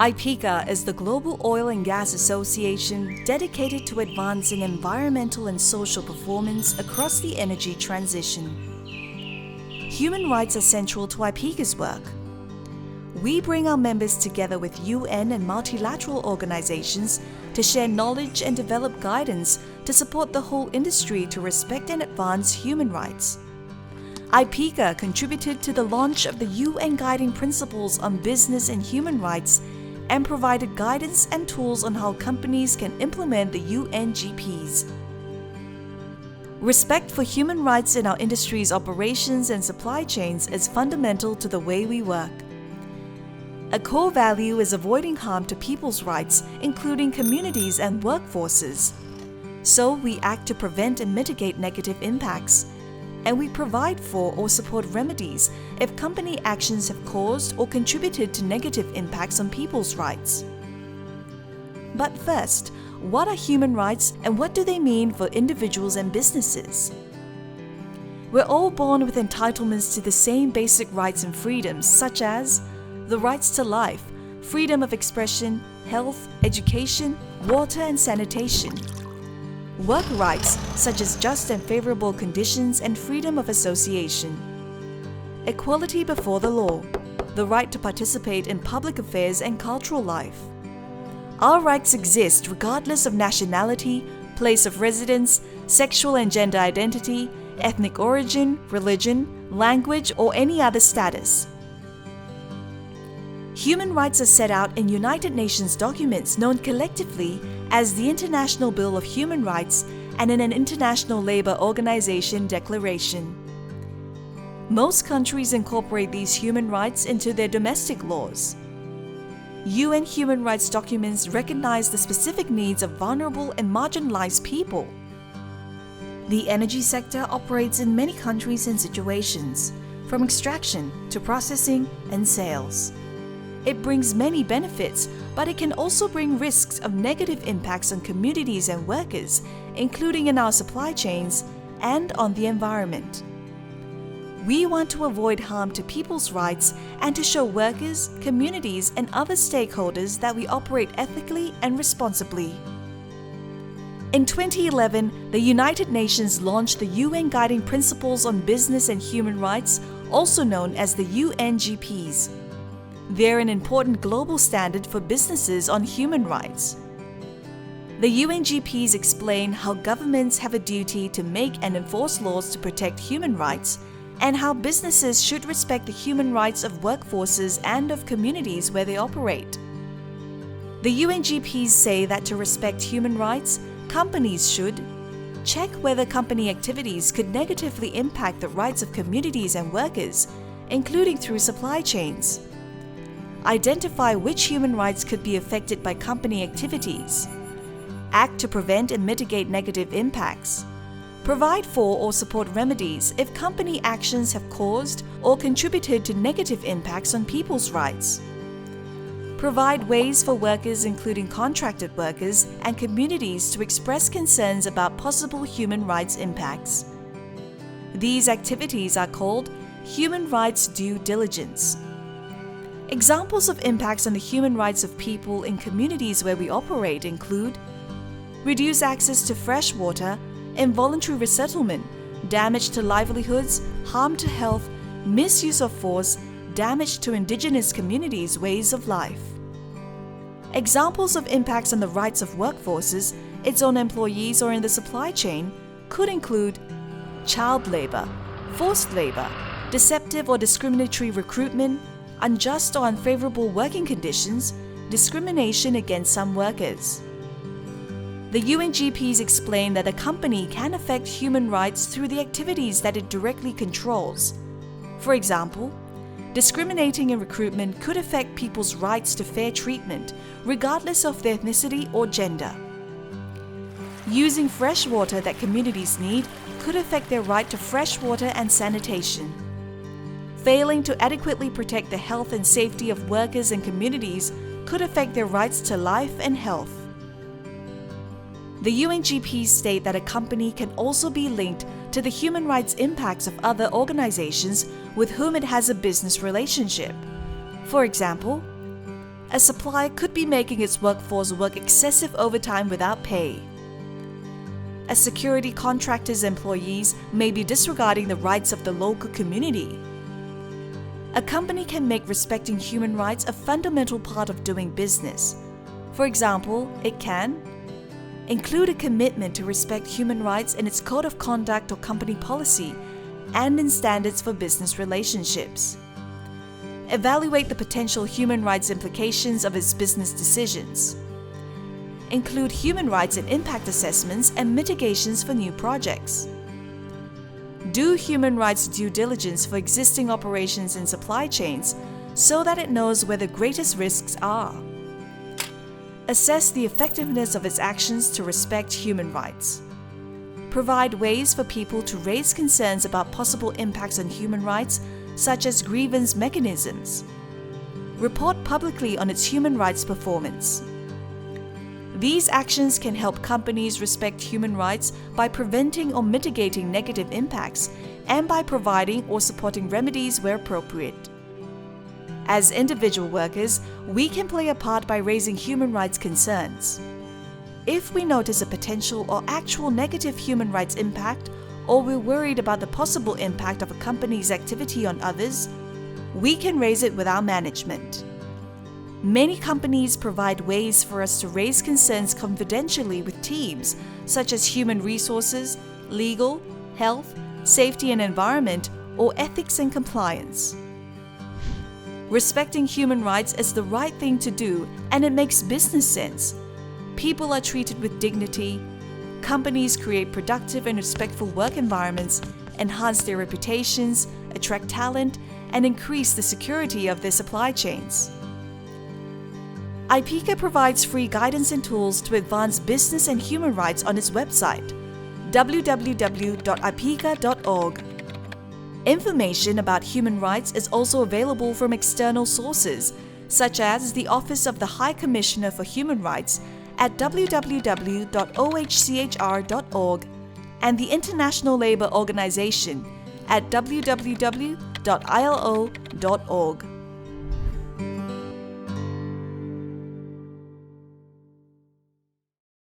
Ipieca is the global oil and gas association dedicated to advancing environmental and social performance across the energy transition. Human rights are central to Ipieca's work. We bring our members together with UN and multilateral organizations to share knowledge and develop guidance to support the whole industry to respect and advance human rights. Ipieca contributed to the launch of the UN Guiding Principles on Business and Human Rights and provided guidance and tools on how companies can implement the UNGPs. Respect for human rights in our industry's operations and supply chains is fundamental to the way we work. A core value is avoiding harm to people's rights, including communities and workforces. So we act to prevent and mitigate negative impacts, and we provide for or support remedies if company actions have caused or contributed to negative impacts on people's rights. But first, what are human rights and what do they mean for individuals and businesses? We're all born with entitlements to the same basic rights and freedoms, such as the rights to life, freedom of expression, health, education, water and sanitation. Work rights, such as just and favorable conditions and freedom of association. Equality before the law, the right to participate in public affairs and cultural life. Our rights exist regardless of nationality, place of residence, sexual and gender identity, ethnic origin, religion, language, or any other status. Human rights are set out in United Nations documents known collectively as the International Bill of Human Rights and in an International Labour Organization declaration. Most countries incorporate these human rights into their domestic laws. UN human rights documents recognize the specific needs of vulnerable and marginalized people. The energy sector operates in many countries and situations, from extraction to processing and sales. It brings many benefits, but it can also bring risks of negative impacts on communities and workers, including in our supply chains and on the environment. We want to avoid harm to people's rights and to show workers, communities, and other stakeholders that we operate ethically and responsibly. In 2011, the United Nations launched the UN Guiding Principles on Business and Human Rights, also known as the UNGPs. They're an important global standard for businesses on human rights. The UNGPs explain how governments have a duty to make and enforce laws to protect human rights, and how businesses should respect the human rights of workforces and of communities where they operate. The UNGPs say that to respect human rights, companies should check whether company activities could negatively impact the rights of communities and workers, including through supply chains. Identify which human rights could be affected by company activities. Act to prevent and mitigate negative impacts. Provide for or support remedies if company actions have caused or contributed to negative impacts on people's rights. Provide ways for workers, including contracted workers, and communities to express concerns about possible human rights impacts. These activities are called human rights due diligence. Examples of impacts on the human rights of people in communities where we operate include reduced access to fresh water, involuntary resettlement, damage to livelihoods, harm to health, misuse of force, damage to indigenous communities' ways of life. Examples of impacts on the rights of workforces, its own employees or in the supply chain, could include child labor, forced labor, deceptive or discriminatory recruitment, unjust or unfavorable working conditions, discrimination against some workers. The UNGPs explain that a company can affect human rights through the activities that it directly controls. For example, discriminating in recruitment could affect people's rights to fair treatment, regardless of their ethnicity or gender. Using fresh water that communities need could affect their right to fresh water and sanitation. Failing to adequately protect the health and safety of workers and communities could affect their rights to life and health. The UNGPs state that a company can also be linked to the human rights impacts of other organizations with whom it has a business relationship. For example, A supplier could be making its workforce work excessive overtime without pay. A security contractor's employees may be disregarding the rights of the local community. A company can make respecting human rights a fundamental part of doing business. For example, it can include a commitment to respect human rights in its code of conduct or company policy and in standards for business relationships. Evaluate the potential human rights implications of its business decisions. Include human rights in impact assessments and mitigations for new projects. Do human rights due diligence for existing operations and supply chains so that it knows where the greatest risks are. Assess the effectiveness of its actions to respect human rights. Provide ways for people to raise concerns about possible impacts on human rights, such as grievance mechanisms. Report publicly on its human rights performance. These actions can help companies respect human rights by preventing or mitigating negative impacts and by providing or supporting remedies where appropriate. As individual workers, we can play a part by raising human rights concerns. If we notice a potential or actual negative human rights impact, or we're worried about the possible impact of a company's activity on others, we can raise it with our management. Many companies provide ways for us to raise concerns confidentially with teams such as human resources, legal, health, safety and environment, or ethics and compliance. Respecting human rights is the right thing to do, and it makes business sense. People are treated with dignity. Companies create productive and respectful work environments, enhance their reputations, attract talent, and increase the security of their supply chains. Ipieca provides free guidance and tools to advance business and human rights on its website, www.ipieca.org. Information about human rights is also available from external sources, such as the Office of the High Commissioner for Human Rights at www.ohchr.org and the International Labour Organization at www.ilo.org.